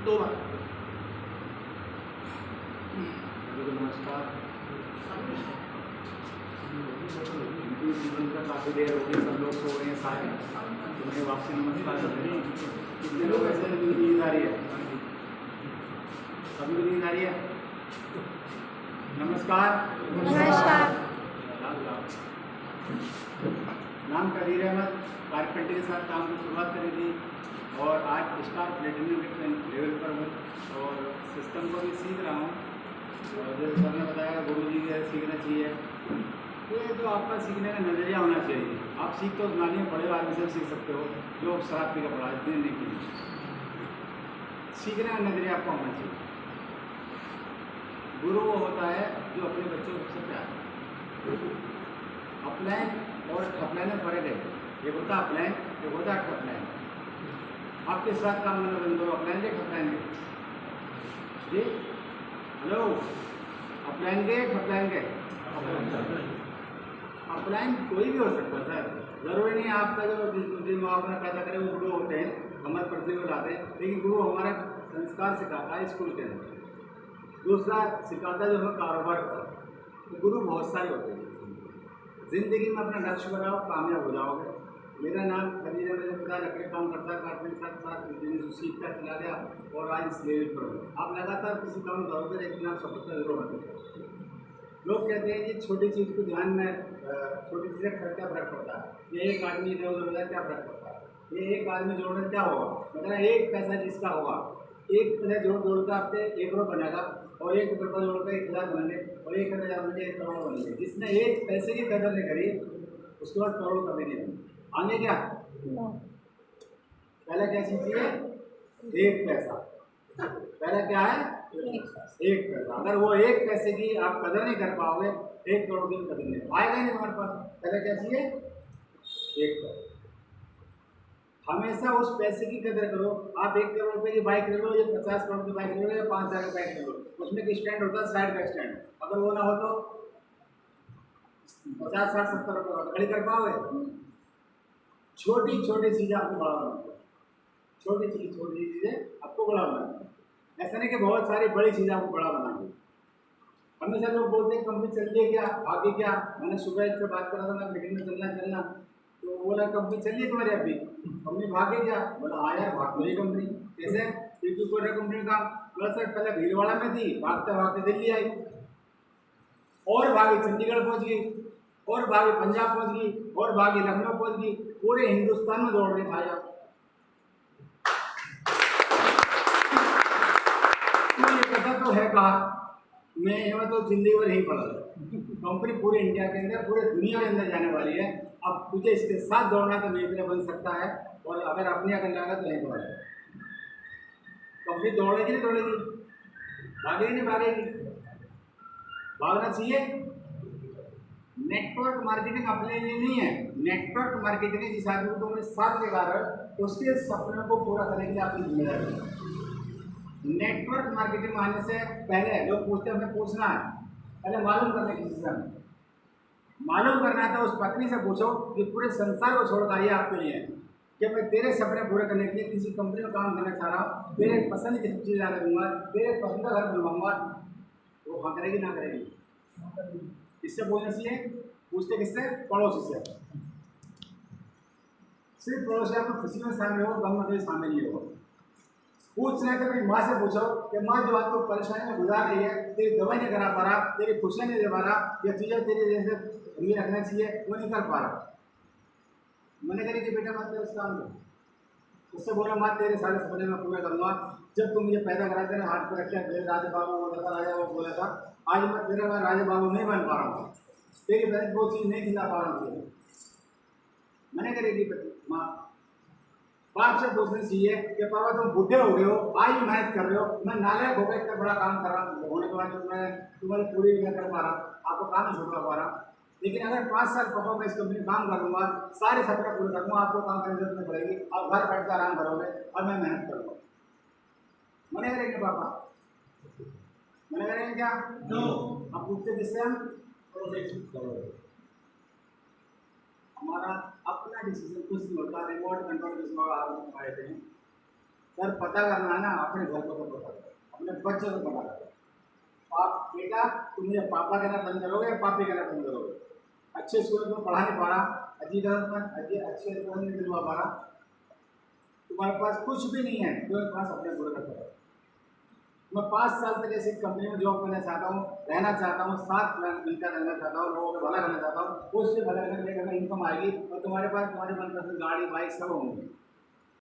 2 बार। नमस्कार। जीवन का काफ़ी देर हो गई, सब लोग सो रहे हैं सारे, तुम्हें वापसी नमस्कार। कितने लोग ऐसे नींद आ रही है? सभी को नींद आ रही है? नमस्कार। नमस्कार। नाम कदीर अहमद, कारपेंटर के साथ काम की शुरुआत करी थी और आज स्टार प्लेटिनम लेवल पर हूँ और सिस्टम को भी सीख रहा हूँ। और जैसे सर ने बताया गुरु जी के सीखना चाहिए, ये तो आपका सीखने का नज़रिया होना चाहिए। आप सीख तो उस बड़े आदमी से सीख सकते हो जो शराब पी का पढ़ा इतने नहीं की, सीखने का नज़रिया आपका होना चाहिए। गुरु वो होता है जो अपने बच्चों को सबसे प्यार करे। अपलाइन और ठपलाइन में फ़र्क है, एक होता है अपलाइन, एक होता है ठपलाइन। आपके साथ काम करना बंद करो, अपलाइन के ठपलाइन के जी। हेलो, अपलाइन के ठपलाइन के? अपलाइन कोई भी हो सकता है सर, जरूरी नहीं आपका जो आपने पैदा करे वो गुरु होते हैं, हमारे पृथ्वी को लाते हैं, लेकिन गुरु हमारा संस्कार सिखाता है स्कूल के अंदर। दूसरा सिखाता है जो हमें कारोबार का। तो गुरु बहुत सारे होते हैं। ज़िंदगी में अपना लक्ष्य बनाओ, कामयाब हो जाओगे। मेरा नाम कदीर है, मेरे पिता लकड़ी काम करता है, काटने के साथ साथ बिजनेस सीखता चला गया और आज इस लेवल पर हूँ। आप लगातार किसी काम करोगे एक दिन आप सफलता जरूर हासिल करोगे। लोग कहते हैं कि छोटी चीज़ को ध्यान में, छोटी चीज़ें क्या फर्क पड़ता है, ये एक आदमी इधर उधर हो जाए क्या फर्क पड़ता है, ये एक आदमी जोड़ने क्या होगा, मतलब एक पैसा जिसका होगा, एक पैसा जोड़कर आपके 1 करोड़ बनेगा और 1 रुपये जोड़कर 1000 बनेंगे और 1000 बनेंगे 1 करोड़ बनेंगे। जिसने एक पैसे की कदर नहीं करी उसके बाद करोड़ कभी नहीं बने। आगे क्या पहले क्या चीज़ है? एक पैसा। पहला क्या है? एक पैसा। अगर वो एक पैसे की आप कदर नहीं कर पाओगे, 1 करोड़ की कदर नहीं आएगा नहीं तुम्हारे पास। पहले क्या चाहिए? एक पैसा। हमेशा उस पैसे की कदर करो। आप 1 करोड़ रुपए की बाइक ले लो या 50 करोड़ की बाइक ले लो या 5000 की बाइक ले लो, उसमें एक स्टैंड होता है, साइड का स्टैंड। अगर वो ना हो तो 50, 60, 70 रुपये खड़ी कर पाओगे? छोटी छोटी चीज़ें आपको बड़ा बनाती है, छोटी चीज़ें आपको बड़ा बनाती है। ऐसा नहीं कि बहुत सारी बड़ी चीज़ें आपको बड़ा बनाती है। हमेशा लोग बोलते हैं कंपनी चल रही है क्या, भागी क्या? मैंने सुबह एक से बात करा था, मैं मीटिंग में चलना तो बोला कंपनी चल रही है तुम्हारी अभी, कंपनी भागे क्या? बोला हाँ यार भाग रही कंपनी। कैसे? क्योंकि कोई कंपनी का बोला सर पहले भीलवाड़ा में थी, भागते भागते दिल्ली आई और भागी चंडीगढ़ पहुंच गई और भागी पंजाब पहुंच गई और भागी लखनऊ पहुंच गई। पूरे हिंदुस्तान में दौड़ रही भाई आप। तो ये कथा तो है कहा, मैं तो जिंदगी भर यही पढ़ा था। कंपनी पूरे इंडिया के अंदर, पूरे दुनिया के अंदर जाने वाली है। अब तुझे इसके साथ दौड़ना तो मेरी तरह बन सकता है और अगर अपने अगर लगा तो नहीं दौड़ेगा। कंपनी दौड़ेगी नहीं दौड़ेगी, भागेगी नहीं भागेगी, भागना चाहिए। नेटवर्क मार्केटिंग अपने लिए नहीं है, नेटवर्क मार्केटिंग जिस आदमी को तुमने साथ लगा रहे हो उसके सपनों को पूरा करने के लिए आपकी जिम्मेदारी है। नेटवर्क मार्केटिंग आने से पहले लोग पूछते हैं, हमें पूछना है, पहले मालूम करने की चीज़ मालूम करना है। तो उस पत्नी से पूछो कि पूरे संसार को छोड़ कर आपके लिए कि मैं तेरे सपने पूरे करने के लिए किसी कंपनी में काम करना चाह रहा हूँ, तेरे पसंद की सब चीज़ आने दूंगा, तेरे पसंद का घर बनवाऊंगा। वो हाँ करेगी ना करेगी? किससे बोलना चाहिए? पूछते किससे? पड़ोसी से। सिर्फ पड़ोसी आपको खुशी में शामिल हो, गम में कभी शामिल नहीं हो। पूछना है तो अपनी माँ से पूछो कि माँ जो आपको परेशानी में गुजार रही है, तेरी दवाई नहीं करा पा रहा, तेरी खुशियाँ नहीं दे पा रहा, या तुझे तेरे जैसे उम्मीद रखना चाहिए वो नहीं कर पा रहा। मैंने कहा कि बेटा मत कर उस काम को। उससे बोला माँ तेरे सारे सपने में पूरा करूँगा। जब तुम मुझे पैदा कराते ना हाथ पर रखे राजा बाबू बोला था, राजा बाबू बोला था, आज मैं तेरा मैं राजा बाबू नहीं बन पा रहा हूँ, तेरी बहन वो चीज़ नहीं खिला पा रहा हूँ। मैंने करेगी माँ बाप से पूछना चाहिए कि पापा तुम बूढ़े हो गए हो, आज भी मेहनत कर रहे हो, मैं नालायक हो गया इतना बड़ा काम कर रहा होने के बाद मैं तुम्हारी पूरी नहीं कर पा रहा, आपको काम नहीं छुड़वा पा रहा। लेकिन अगर 5 साल पापा मैं इस कंपनी में काम कर लूँगा, सारे सपने पूरे कर लूँगा, आपको काम करने की जरूरत नहीं पड़ेगी, आप घर बैठ कर आराम करोगे और मैं मेहनत करूँगा। मैंने करेंगे पापा? मैंने करेंगे क्या? आप पूछते किससे? हम हमारा अपना डिसीजन कुछ नहीं होता, रिमोट कंट्रोल किस आए थे। सर पता करना है ना, अपने घर को तो पता करो, अपने बच्चे को पता करो। आप बेटा तुम मुझे पापा कहना बंद करोगे या पापी कहना बंद करोगे? अच्छे स्कूल में पढ़ा नहीं पा रहा, अच्छे स्कूल में दिलवा पा रहा, तुम्हारे पास कुछ भी नहीं है, तुम्हारे पास अपने गुरु का करो। मैं 5 साल तक ऐसी कंपनी में जॉब करना चाहता हूँ, रहना चाहता हूँ, साथ मिलकर रहना चाहता हूँ, लोगों का भला करना चाहता हूँ। उससे भला करने का इनकम आएगी और तुम्हारे पास तुम्हारे मनपसंद गाड़ी बाइक सब होंगे।